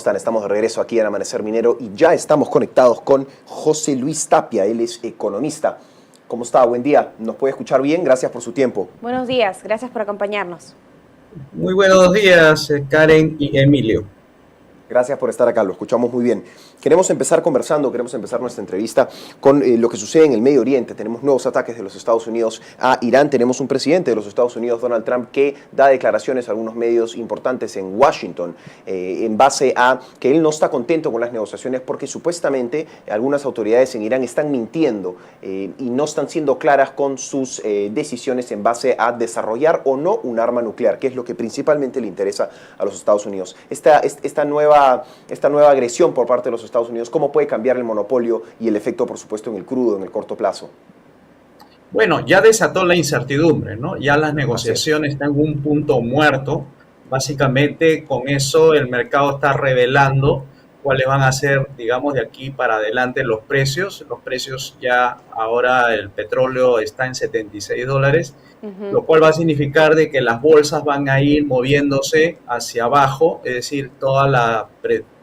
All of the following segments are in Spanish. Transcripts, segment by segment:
Estamos de regreso aquí en Amanecer Minero y ya estamos conectados con José Luis Tapia, él es economista. ¿Cómo está? Buen día. ¿Nos puede escuchar bien? Gracias por su tiempo. Buenos días, gracias por acompañarnos. Muy buenos días, Karen y Emilio. Gracias por estar acá, lo escuchamos muy bien. Queremos empezar nuestra entrevista con lo que sucede en el Medio Oriente. Tenemos nuevos ataques de los Estados Unidos a Irán. Tenemos un presidente de los Estados Unidos, Donald Trump, que da declaraciones a algunos medios importantes en Washington en base a que él no está contento con las negociaciones porque supuestamente algunas autoridades en Irán están mintiendo y no están siendo claras con sus decisiones en base a desarrollar o no un arma nuclear, que es lo que principalmente le interesa a los Estados Unidos. Esta nueva agresión por parte de los Estados Unidos, ¿cómo puede cambiar el monopolio y el efecto, por supuesto, en el crudo, en el corto plazo? Bueno, ya desató la incertidumbre, ¿no? Ya las negociaciones están en un punto muerto. Básicamente, con eso el mercado está revelando cuáles van a ser, digamos, de aquí para adelante los precios. Los precios ya ahora el petróleo está en $76, lo cual va a significar de que las bolsas van a ir moviéndose hacia abajo, es decir, toda la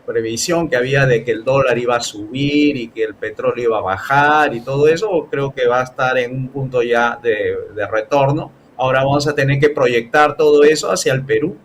previsión que había de que el dólar iba a subir y que el petróleo iba a bajar y todo eso, creo que va a estar en un punto ya de retorno. Ahora vamos a tener que proyectar todo eso hacia el Perú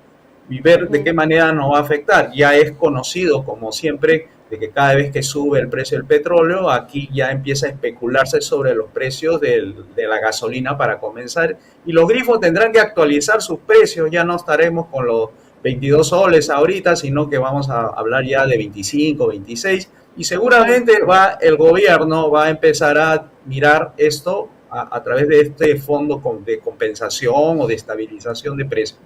y ver de qué manera nos va a afectar. Ya es conocido, como siempre, de que cada vez que sube el precio del petróleo, aquí ya empieza a especularse sobre los precios de la gasolina para comenzar. Y los grifos tendrán que actualizar sus precios, ya no estaremos con los 22 soles ahorita, sino que vamos a hablar ya de 25, 26. Y seguramente el gobierno va a empezar a mirar esto a través de este fondo de compensación o de estabilización de precios.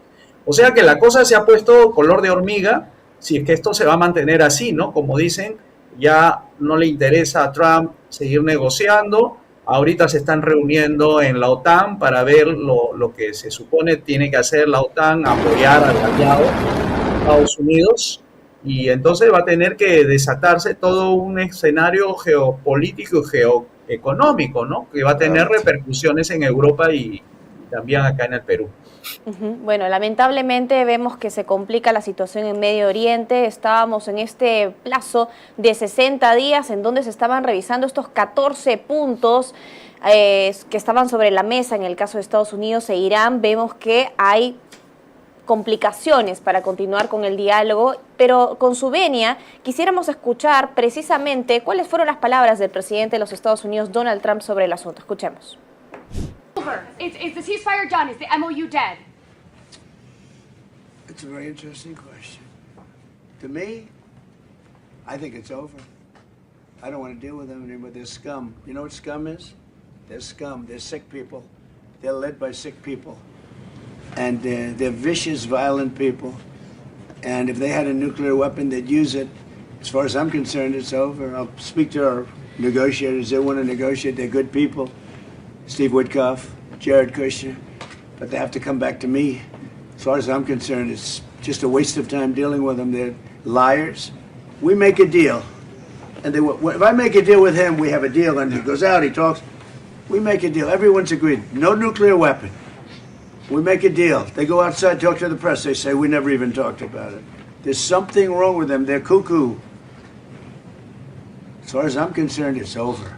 O sea que la cosa se ha puesto color de hormiga, si es que esto se va a mantener así, ¿no? Como dicen, ya no le interesa a Trump seguir negociando. Ahorita se están reuniendo en la OTAN para ver lo que se supone tiene que hacer la OTAN, apoyar al aliado Estados Unidos. Y entonces va a tener que desatarse todo un escenario geopolítico y geoeconómico, ¿no? Que va a tener repercusiones en Europa y también acá en el Perú. Bueno, lamentablemente vemos que se complica la situación en Medio Oriente. Estábamos en este plazo de 60 días en donde se estaban revisando estos 14 puntos que estaban sobre la mesa en el caso de Estados Unidos e Irán. Vemos que hay complicaciones para continuar con el diálogo, pero con su venia quisiéramos escuchar precisamente cuáles fueron las palabras del presidente de los Estados Unidos, Donald Trump, sobre el asunto. Escuchemos. Is the ceasefire done? Is the MOU dead? It's a very interesting question. To me, I think it's over. I don't want to deal with them anymore. They're scum. You know what scum is? They're scum. They're sick people. They're led by sick people. And they're vicious, violent people. And if they had a nuclear weapon, they'd use it. As far as I'm concerned, it's over. I'll speak to our negotiators. They want to negotiate. They're good people. Steve Witkoff, Jared Kushner, but they have to come back to me. As far as I'm concerned, it's just a waste of time dealing with them. They're liars. We make a deal, and if I make a deal with him, we have a deal, and he goes out, he talks. We make a deal. Everyone's agreed. No nuclear weapon. We make a deal. They go outside, talk to the press. They say, we never even talked about it. There's something wrong with them. They're cuckoo. As far as I'm concerned, it's over.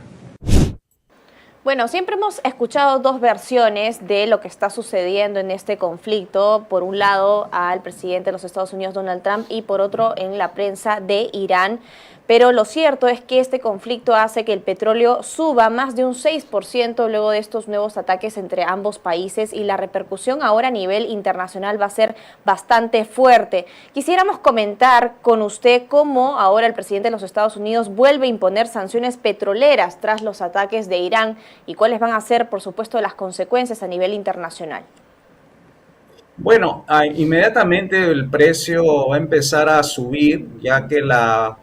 Bueno, siempre hemos escuchado dos versiones de lo que está sucediendo en este conflicto. Por un lado, al presidente de los Estados Unidos, Donald Trump, y por otro, en la prensa de Irán. Pero lo cierto es que este conflicto hace que el petróleo suba más de un 6% luego de estos nuevos ataques entre ambos países y la repercusión ahora a nivel internacional va a ser bastante fuerte. Quisiéramos comentar con usted cómo ahora el presidente de los Estados Unidos vuelve a imponer sanciones petroleras tras los ataques de Irán y cuáles van a ser, por supuesto, las consecuencias a nivel internacional. Bueno, inmediatamente el precio va a empezar a subir, ya que la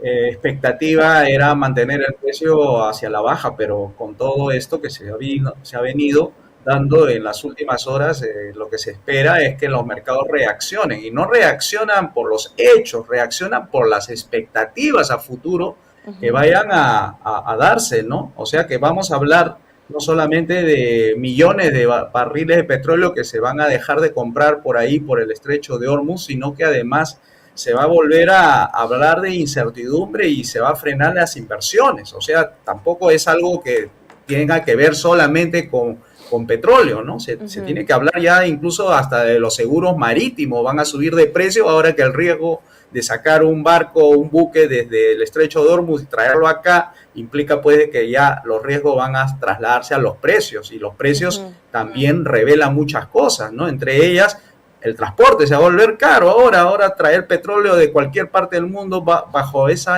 expectativa era mantener el precio hacia la baja, pero con todo esto que se ha venido dando en las últimas horas, lo que se espera es que los mercados reaccionen, y no reaccionan por los hechos, reaccionan por las expectativas a futuro que vayan a darse, ¿no? O sea que vamos a hablar no solamente de millones de barriles de petróleo que se van a dejar de comprar por ahí, por el estrecho de Hormuz, sino que además se va a volver a hablar de incertidumbre y se va a frenar las inversiones. O sea, tampoco es algo que tenga que ver solamente con petróleo, ¿no? Se tiene que hablar ya incluso hasta de los seguros marítimos, van a subir de precio ahora que el riesgo de sacar un barco o un buque desde el estrecho de Hormuz y traerlo acá implica pues que ya los riesgos van a trasladarse a los precios, y los precios también revelan muchas cosas, ¿no? Entre ellas, el transporte se va a volver caro ahora traer petróleo de cualquier parte del mundo bajo ese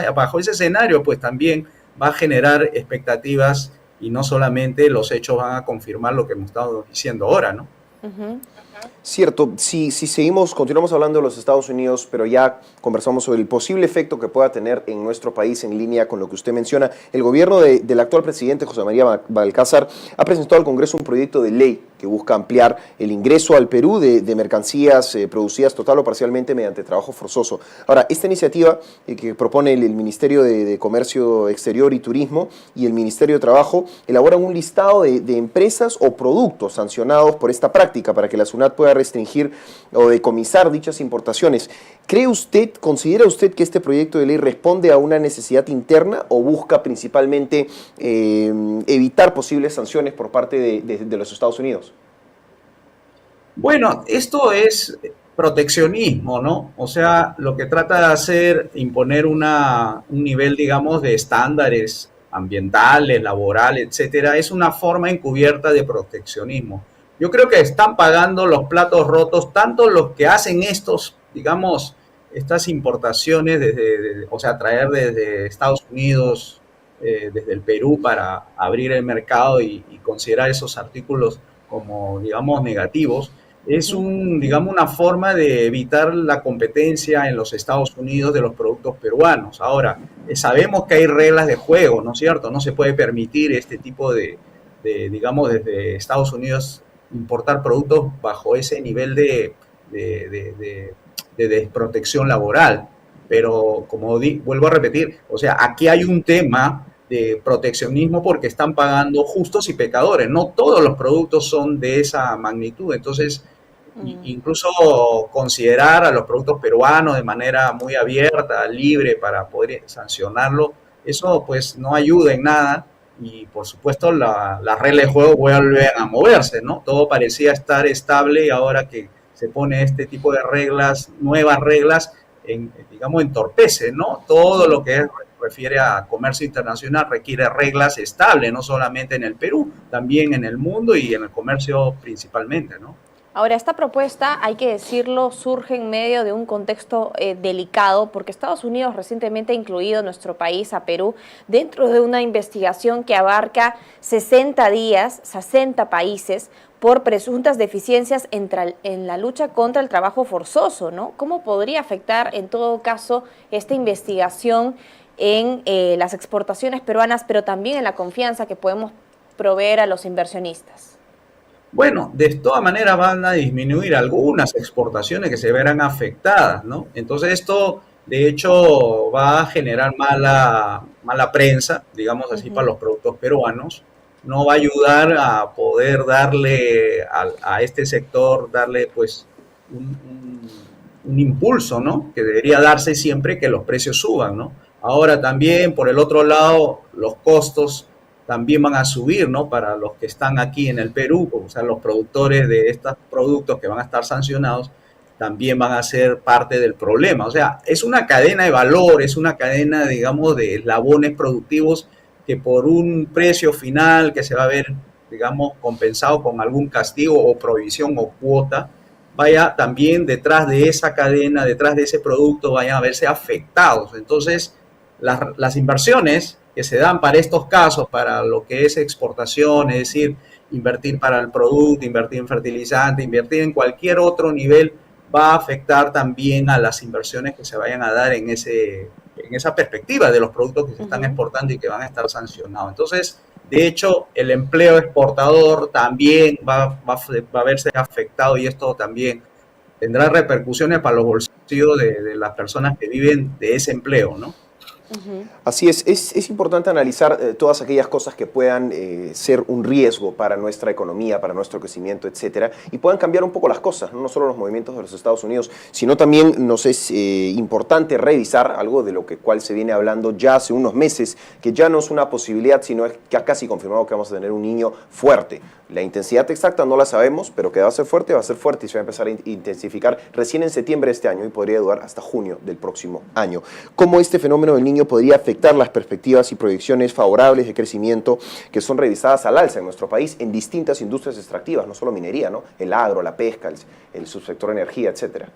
escenario pues también va a generar expectativas, y no solamente los hechos van a confirmar lo que hemos estado diciendo ahora, ¿no? Cierto, si continuamos hablando de los Estados Unidos, pero ya conversamos sobre el posible efecto que pueda tener en nuestro país en línea con lo que usted menciona. El gobierno del actual presidente José María Balcázar ha presentado al Congreso un proyecto de ley que busca ampliar el ingreso al Perú de mercancías producidas total o parcialmente mediante trabajo forzoso. Ahora, esta iniciativa que propone el Ministerio de Comercio Exterior y Turismo y el Ministerio de Trabajo elaboran un listado de empresas o productos sancionados por esta práctica para que la SUNAT pueda restringir o decomisar dichas importaciones. ¿Considera usted que este proyecto de ley responde a una necesidad interna o busca principalmente evitar posibles sanciones por parte de los Estados Unidos? Bueno, esto es proteccionismo, ¿no? O sea, lo que trata de hacer, imponer un nivel, digamos, de estándares ambientales, laborales, etcétera, es una forma encubierta de proteccionismo. Yo creo que están pagando los platos rotos tanto los que hacen estas importaciones o sea, traer desde Estados Unidos, desde el Perú para abrir el mercado y considerar esos artículos como, digamos, negativos. Es una forma de evitar la competencia en los Estados Unidos de los productos peruanos. Ahora, sabemos que hay reglas de juego, ¿no es cierto? No se puede permitir este tipo digamos, desde Estados Unidos importar productos bajo ese nivel de desprotección laboral. Pero, como vuelvo a repetir, o sea, aquí hay un tema de proteccionismo porque están pagando justos y pecadores. No todos los productos son de esa magnitud. Entonces, incluso considerar a los productos peruanos de manera muy abierta, libre, para poder sancionarlo, eso pues no ayuda en nada. Y por supuesto las reglas de juego vuelven a moverse, ¿no? Todo parecía estar estable y ahora que se pone este tipo de reglas, nuevas reglas, digamos, entorpece, ¿no? Todo lo que refiere a comercio internacional requiere reglas estables, no solamente en el Perú, también en el mundo y en el comercio principalmente, ¿no? Ahora, esta propuesta, hay que decirlo, surge en medio de un contexto delicado, porque Estados Unidos recientemente ha incluido nuestro país, a Perú, dentro de una investigación que abarca 60 días, 60 países, por presuntas deficiencias en la lucha contra el trabajo forzoso, ¿no? ¿Cómo podría afectar, en todo caso, esta investigación en las exportaciones peruanas, pero también en la confianza que podemos proveer a los inversionistas? Bueno, de todas maneras van a disminuir algunas exportaciones que se verán afectadas, ¿no? Entonces esto, de hecho, va a generar mala prensa, digamos así, para los productos peruanos. No va a ayudar a poder darle a este sector, darle pues un impulso, ¿no? Que debería darse siempre que los precios suban, ¿no? Ahora también, por el otro lado, los costos también van a subir, ¿no? Para los que están aquí en el Perú, o sea, los productores de estos productos que van a estar sancionados también van a ser parte del problema. O sea, es una cadena de valor, es una cadena, digamos, de eslabones productivos que por un precio final que se va a ver, digamos, compensado con algún castigo o provisión o cuota, vaya también detrás de esa cadena, detrás de ese producto, vayan a verse afectados. Entonces, las inversiones que se dan para estos casos, para lo que es exportación, es decir, invertir para el producto, invertir en fertilizante, invertir en cualquier otro nivel, va a afectar también a las inversiones que se vayan a dar en esa perspectiva de los productos que se están exportando y que van a estar sancionados. Entonces, de hecho, el empleo exportador también va a verse afectado, y esto también tendrá repercusiones para los bolsillos de las personas que viven de ese empleo, ¿no? Así es importante analizar todas aquellas cosas que puedan ser un riesgo para nuestra economía, para nuestro crecimiento, etcétera, y puedan cambiar un poco las cosas, no solo los movimientos de los Estados Unidos, sino también nos es importante revisar algo de lo cual se viene hablando ya hace unos meses, que ya no es una posibilidad, sino es que ha casi confirmado que vamos a tener un niño fuerte. La intensidad exacta no la sabemos, pero que va a ser fuerte y se va a empezar a intensificar recién en septiembre de este año y podría durar hasta junio del próximo año. ¿Cómo este fenómeno del niño podría afectar las perspectivas y proyecciones favorables de crecimiento que son revisadas al alza en nuestro país en distintas industrias extractivas, no solo minería, ¿no? El agro, la pesca, el subsector energía, etcétera?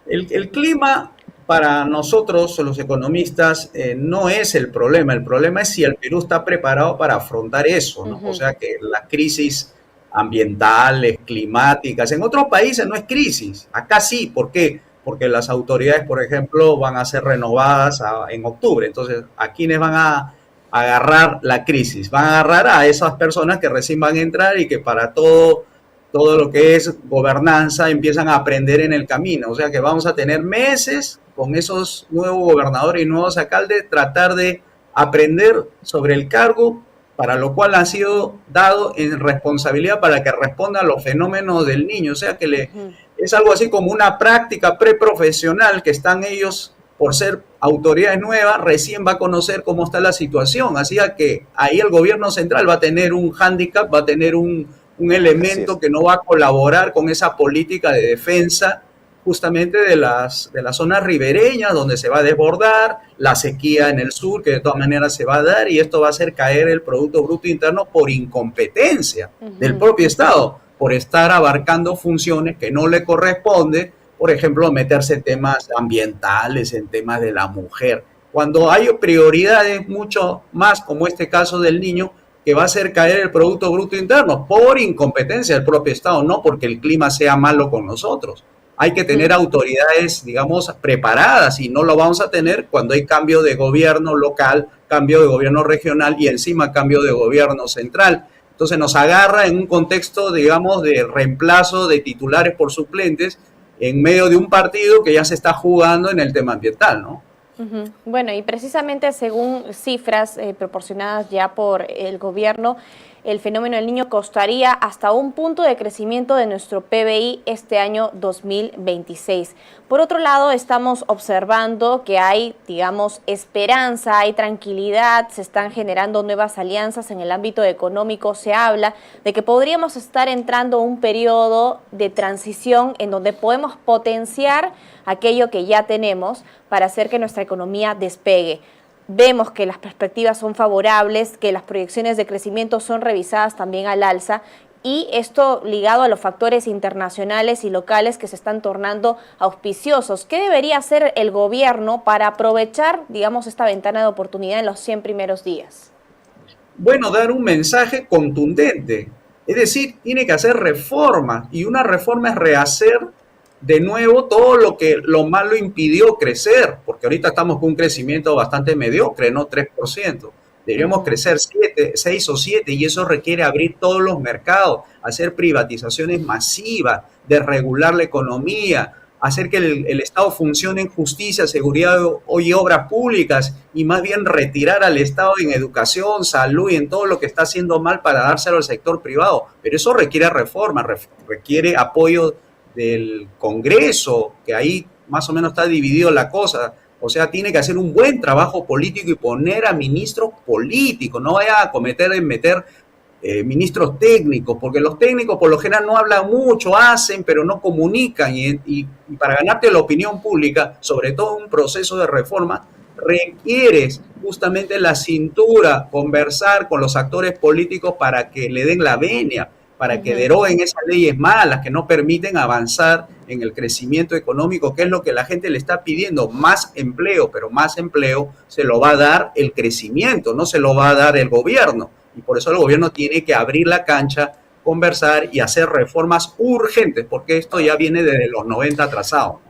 El clima para nosotros, los economistas, no es el problema es si el Perú está preparado para afrontar eso, ¿no? O sea que las crisis ambientales, climáticas, en otros países no es crisis, acá sí. ¿Por qué? Porque las autoridades, por ejemplo, van a ser renovadas en octubre. Entonces, ¿a quiénes van a agarrar la crisis? Van a agarrar a esas personas que recién van a entrar y que para todo lo que es gobernanza empiezan a aprender en el camino. O sea que vamos a tener meses con esos nuevos gobernadores y nuevos alcaldes tratar de aprender sobre el cargo, para lo cual han sido dados en responsabilidad para que responda a los fenómenos del niño. O sea que es algo así como una práctica preprofesional que están ellos, por ser autoridades nuevas, recién va a conocer cómo está la situación. Así que ahí el gobierno central va a tener un hándicap, va a tener un elemento que no va a colaborar con esa política de defensa justamente de las zonas ribereñas donde se va a desbordar, la sequía en el sur que de todas maneras se va a dar, y esto va a hacer caer el Producto Bruto Interno por incompetencia del propio Estado, por estar abarcando funciones que no le corresponde, por ejemplo, meterse en temas ambientales, en temas de la mujer, cuando hay prioridades mucho más, como este caso del niño, que va a hacer caer el Producto Bruto Interno por incompetencia del propio Estado, no porque el clima sea malo con nosotros. Hay que tener autoridades, digamos, preparadas, y no lo vamos a tener cuando hay cambio de gobierno local, cambio de gobierno regional y encima cambio de gobierno central. Entonces nos agarra en un contexto, digamos, de reemplazo de titulares por suplentes en medio de un partido que ya se está jugando en el tema ambiental, ¿no? Bueno, y precisamente según cifras proporcionadas ya por el gobierno, el fenómeno del niño costaría hasta un punto de crecimiento de nuestro PBI este año 2026. Por otro lado, estamos observando que hay, digamos, esperanza, hay tranquilidad, se están generando nuevas alianzas en el ámbito económico. Se habla de que podríamos estar entrando a un periodo de transición en donde podemos potenciar aquello que ya tenemos para hacer que nuestra economía despegue. Vemos que las perspectivas son favorables, que las proyecciones de crecimiento son revisadas también al alza, y esto ligado a los factores internacionales y locales que se están tornando auspiciosos. ¿Qué debería hacer el gobierno para aprovechar, digamos, esta ventana de oportunidad en los 100 primeros días? Bueno, dar un mensaje contundente. Es decir, tiene que hacer reformas, y una reforma es rehacer de nuevo todo lo que lo malo impidió crecer, porque ahorita estamos con un crecimiento bastante mediocre, ¿no? 3%. Deberíamos crecer 6 o 7, y eso requiere abrir todos los mercados, hacer privatizaciones masivas, desregular la economía, hacer que el Estado funcione en justicia, seguridad y obras públicas, y más bien retirar al Estado en educación, salud y en todo lo que está haciendo mal para dárselo al sector privado. Pero eso requiere reforma, requiere apoyo del Congreso, que ahí más o menos está dividido la cosa. O sea, tiene que hacer un buen trabajo político y poner a ministros políticos, no vaya a meter ministros técnicos, porque los técnicos por lo general no hablan mucho, hacen, pero no comunican, y para ganarte la opinión pública, sobre todo un proceso de reforma, requieres justamente la cintura, conversar con los actores políticos para que le den la venia, para que deroguen esas leyes malas que no permiten avanzar en el crecimiento económico, que es lo que la gente le está pidiendo, más empleo, pero más empleo se lo va a dar el crecimiento, no se lo va a dar el gobierno, y por eso el gobierno tiene que abrir la cancha, conversar y hacer reformas urgentes, porque esto ya viene desde los 90 atrasado.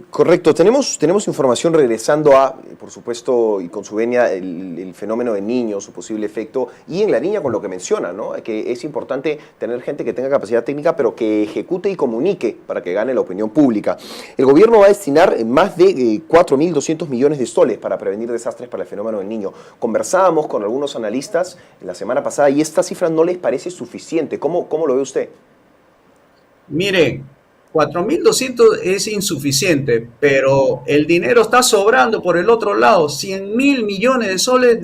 Correcto, tenemos información regresando a, por supuesto, y con su venia, el fenómeno de niños, su posible efecto, y en la niña con lo que menciona, ¿no? Que es importante tener gente que tenga capacidad técnica, pero que ejecute y comunique para que gane la opinión pública. El gobierno va a destinar más de 4.200 millones de soles para prevenir desastres para el fenómeno del niño. Conversábamos con algunos analistas la semana pasada y esta cifra no les parece suficiente. ¿Cómo lo ve usted? Miren, 4.200 es insuficiente, pero el dinero está sobrando por el otro lado, 100.000 millones de soles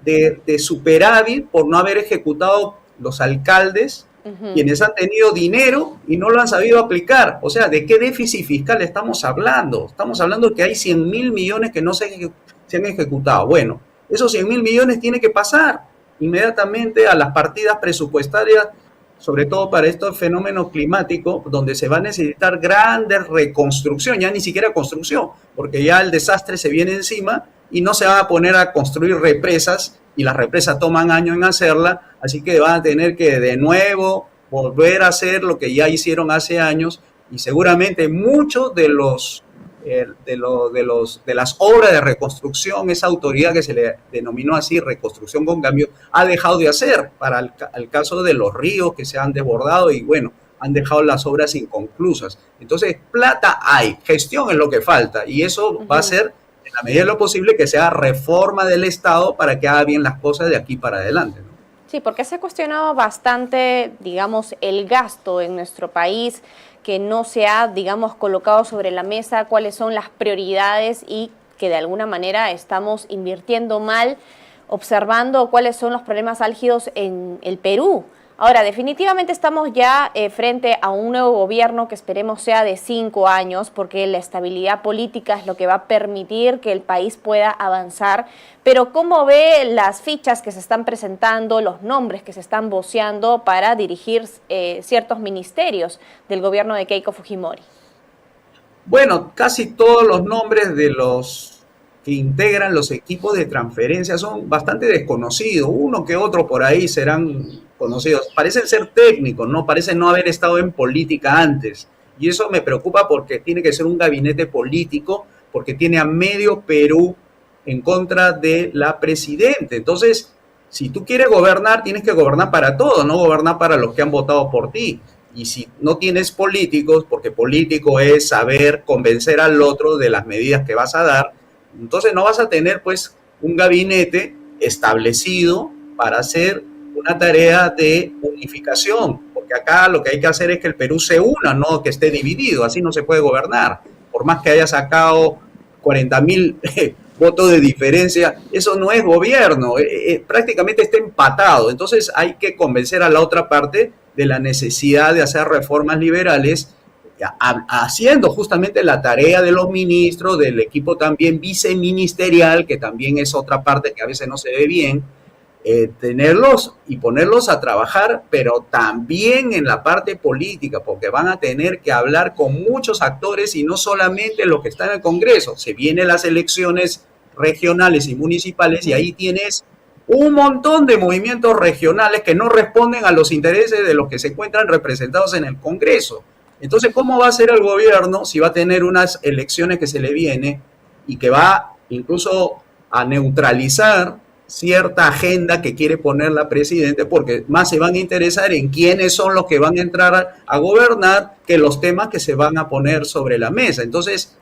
de superávit por no haber ejecutado los alcaldes, quienes han tenido dinero y no lo han sabido aplicar. O sea, ¿de qué déficit fiscal estamos hablando? Estamos hablando de que hay 100.000 millones que no se han ejecutado. Bueno, esos 100.000 millones tienen que pasar inmediatamente a las partidas presupuestarias, sobre todo para estos fenómenos climáticos, donde se va a necesitar grandes reconstrucción, ya ni siquiera construcción, porque ya el desastre se viene encima y no se van a poner a construir represas, y las represas toman años en hacerla, así que van a tener que de nuevo volver a hacer lo que ya hicieron hace años, y seguramente muchos de las obras de reconstrucción, esa autoridad que se le denominó así, reconstrucción con cambio, ha dejado de hacer para el caso de los ríos que se han desbordado y bueno, han dejado las obras inconclusas. Entonces, plata hay, gestión es lo que falta y eso va a ser, en la medida de lo posible, que sea reforma del Estado para que haga bien las cosas de aquí para adelante, ¿no? Sí, porque se ha cuestionado bastante, digamos, el gasto en nuestro país, que no se ha, digamos, colocado sobre la mesa cuáles son las prioridades y que de alguna manera estamos invirtiendo mal, observando cuáles son los problemas álgidos en el Perú. Ahora, definitivamente estamos ya frente a un nuevo gobierno que esperemos sea de 5 años, porque la estabilidad política es lo que va a permitir que el país pueda avanzar. Pero ¿cómo ve las fichas que se están presentando, los nombres que se están voceando para dirigir ciertos ministerios del gobierno de Keiko Fujimori? Bueno, casi todos los nombres de los que integran los equipos de transferencia son bastante desconocidos. Uno que otro por ahí serán conocidos. Parecen ser técnicos, ¿no? Parecen no haber estado en política antes. Y eso me preocupa porque tiene que ser un gabinete político, porque tiene a medio Perú en contra de la presidenta. Entonces, si tú quieres gobernar, tienes que gobernar para todos, no gobernar para los que han votado por ti. Y si no tienes políticos, porque político es saber convencer al otro de las medidas que vas a dar, entonces no vas a tener pues un gabinete establecido para hacer una tarea de unificación, porque acá lo que hay que hacer es que el Perú se una, no que esté dividido, así no se puede gobernar. Por más que haya sacado 40.000 votos de diferencia, eso no es gobierno, prácticamente está empatado. Entonces hay que convencer a la otra parte de la necesidad de hacer reformas liberales, haciendo justamente la tarea de los ministros, del equipo también viceministerial, que también es otra parte que a veces no se ve bien, tenerlos y ponerlos a trabajar, pero también en la parte política, porque van a tener que hablar con muchos actores y no solamente los que están en el Congreso. Se vienen las elecciones regionales y municipales y ahí tienes un montón de movimientos regionales que no responden a los intereses de los que se encuentran representados en el Congreso. Entonces, ¿cómo va a ser el gobierno si va a tener unas elecciones que se le viene y que va incluso a neutralizar cierta agenda que quiere poner la presidenta, porque más se van a interesar en quiénes son los que van a entrar a gobernar que los temas que se van a poner sobre la mesa? Entonces,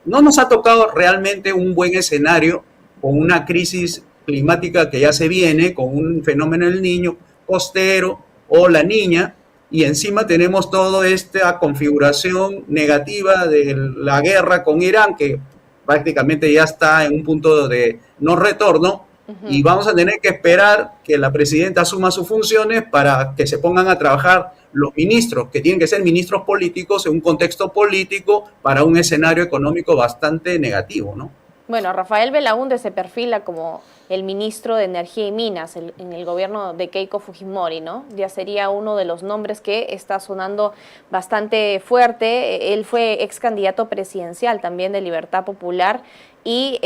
no nos ha tocado realmente un buen escenario con una crisis climática que ya se viene, con un fenómeno del niño costero o la niña, y encima tenemos toda esta configuración negativa de la guerra con Irán, que prácticamente ya está en un punto de no retorno, y vamos a tener que esperar que la presidenta asuma sus funciones para que se pongan a trabajar los ministros, que tienen que ser ministros políticos en un contexto político para un escenario económico bastante negativo, ¿no? Bueno, Rafael Belaúnde se perfila como el ministro de Energía y Minas en el gobierno de Keiko Fujimori, ¿no? Ya sería uno de los nombres que está sonando bastante fuerte. Él fue ex candidato presidencial también de Libertad Popular y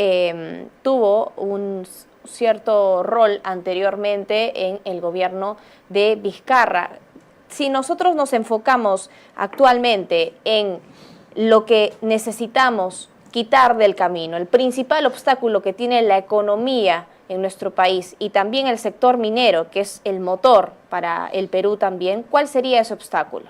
tuvo un cierto rol anteriormente en el gobierno de Vizcarra. Si nosotros nos enfocamos actualmente en lo que necesitamos quitar del camino, el principal obstáculo que tiene la economía en nuestro país y también el sector minero, que es el motor para el Perú también, ¿cuál sería ese obstáculo?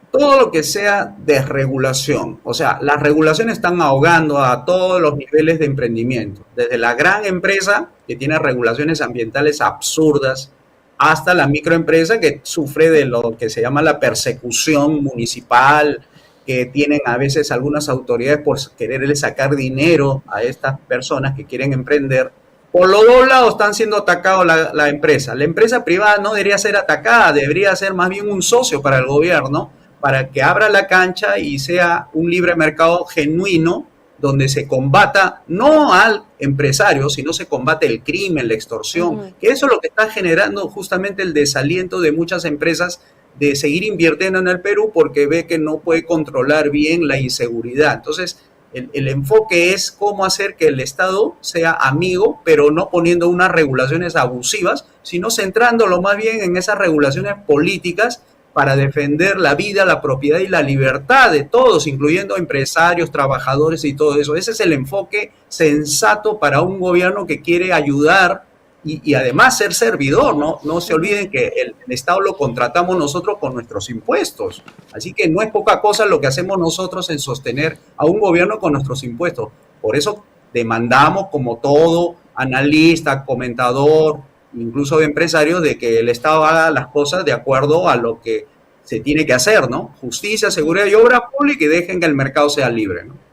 Todo lo que sea desregulación, o sea, las regulaciones están ahogando a todos los niveles de emprendimiento, desde la gran empresa que tiene regulaciones ambientales absurdas, hasta la microempresa que sufre de lo que se llama la persecución municipal, que tienen a veces algunas autoridades por quererle sacar dinero a estas personas que quieren emprender. Por los dos lados están siendo atacados la empresa. La empresa privada no debería ser atacada, debería ser más bien un socio para el gobierno, para que abra la cancha y sea un libre mercado genuino, donde se combata no al empresario, sino se combate el crimen, la extorsión, que eso es lo que está generando justamente el desaliento de muchas empresas de seguir invirtiendo en el Perú porque ve que no puede controlar bien la inseguridad. Entonces, el enfoque es cómo hacer que el Estado sea amigo, pero no poniendo unas regulaciones abusivas, sino centrándolo más bien en esas regulaciones políticas para defender la vida, la propiedad y la libertad de todos, incluyendo empresarios, trabajadores y todo eso. Ese es el enfoque sensato para un gobierno que quiere ayudar y además ser servidor, ¿no? No se olviden que el Estado lo contratamos nosotros con nuestros impuestos. Así que no es poca cosa lo que hacemos nosotros en sostener a un gobierno con nuestros impuestos. Por eso demandamos, como todo analista, comentador, incluso de empresarios, de que el Estado haga las cosas de acuerdo a lo que se tiene que hacer, ¿no? Justicia, seguridad y obra pública, y dejen que el mercado sea libre, ¿no?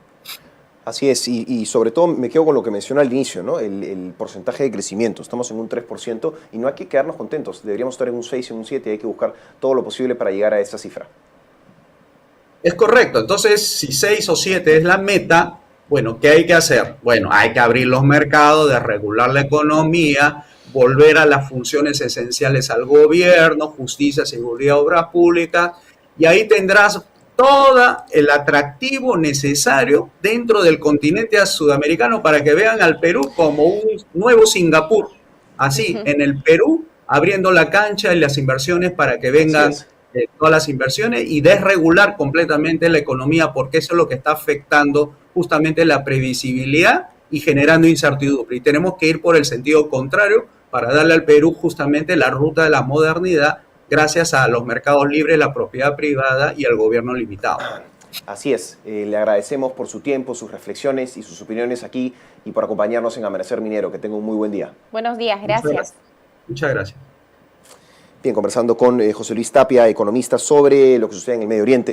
Así es, y sobre todo me quedo con lo que mencionó al inicio, ¿no? El porcentaje de crecimiento. Estamos en un 3% y no hay que quedarnos contentos. Deberíamos estar en un 6, en un 7, y hay que buscar todo lo posible para llegar a esa cifra. Es correcto. Entonces, si 6 o 7 es la meta, bueno, ¿qué hay que hacer? Bueno, hay que abrir los mercados, desregular la economía, volver a las funciones esenciales al gobierno, justicia, seguridad, obras públicas, y ahí tendrás todo el atractivo necesario dentro del continente sudamericano para que vean al Perú como un nuevo Singapur. Así, en el Perú, abriendo la cancha y las inversiones para que vengan todas las inversiones y desregular completamente la economía, porque eso es lo que está afectando justamente la previsibilidad y generando incertidumbre. Y tenemos que ir por el sentido contrario para darle al Perú justamente la ruta de la modernidad, gracias a los mercados libres, la propiedad privada y el gobierno limitado. Así es, le agradecemos por su tiempo, sus reflexiones y sus opiniones aquí y por acompañarnos en Amanecer Minero. Que tenga un muy buen día. Buenos días, gracias. Muchas gracias. Bien, conversando con José Luis Tapia, economista, sobre lo que sucede en el Medio Oriente.